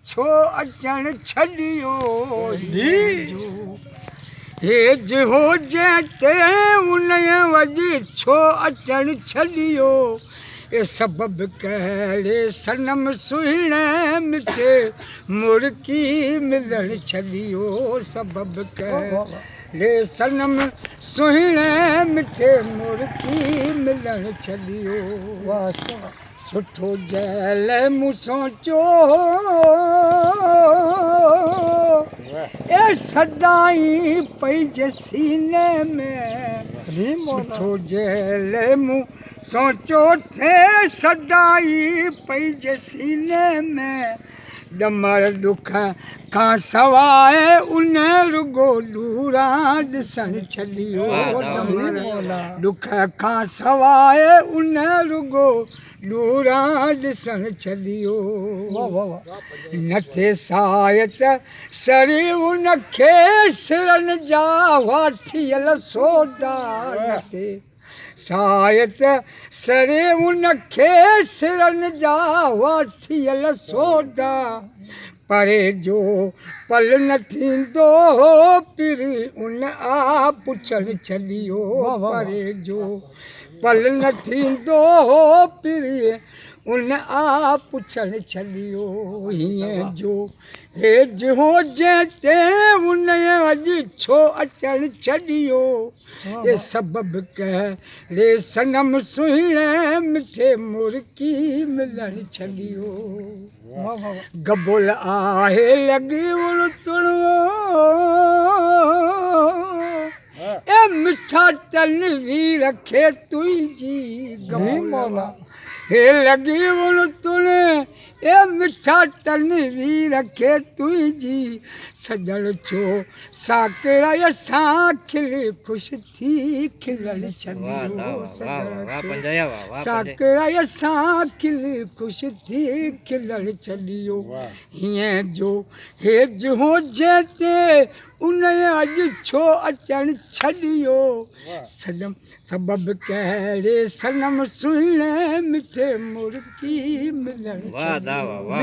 छो अचण छॾियो हेज हुजे ते उन वॼी छो अचण छॾियो ए सबब कहिड़े सनम सुहिणे मिठे मुर्की मिलण छॾियो सबब कहिड़े सनम सुहिणे मिठे मुर्की मिलण छॾियो सुठो जैल मूं सोचियो ए सदाई पई सीने में सुठो जैल मूं सोचो थे सदाई पई सीने में ॾमर दुख खां सवाइ उन रुगो ॾूरां ॾिसण छॾियो ॾमर दुख खां सवाइ उन रुगो ॾूरां ॾिसण छॾियो न थे सायत सरी उनखे सिरनि जा वाथियल सोदा न थे सायत सरे उनखे सिरनि जा वाथियल सोदा परे जो पल न थींदो पिरी उन आ पुछण छॾियो परे जो पल न थींदो पिरी उन आ पुछण छॾियो हीअं जो हेज हुजे ते उन अॼु छो अचण छॾियो ए सबब कहिड़े सनम सुहिणे मिठे मुर्की मिलण छॾियो गबुल आहे लॻी उणितुणो ए मिठा तन वी रखे तुंहिंजी गबुल हे लॻी उणितुणे ए मिठा तन वी रखे तुंहिंजी सजण छो साकिरा सां खिली ख़ुशि थी खिलण छॾियो साकिरा सां खिली ख़ुशि थी खिलण छॾियो हीअं जो हेज हुजे ते उन अॼु छो अचण छॾियो सनम सबब कहिड़े सनम सुहिणे मिठे मुर्की मिलण छॾियो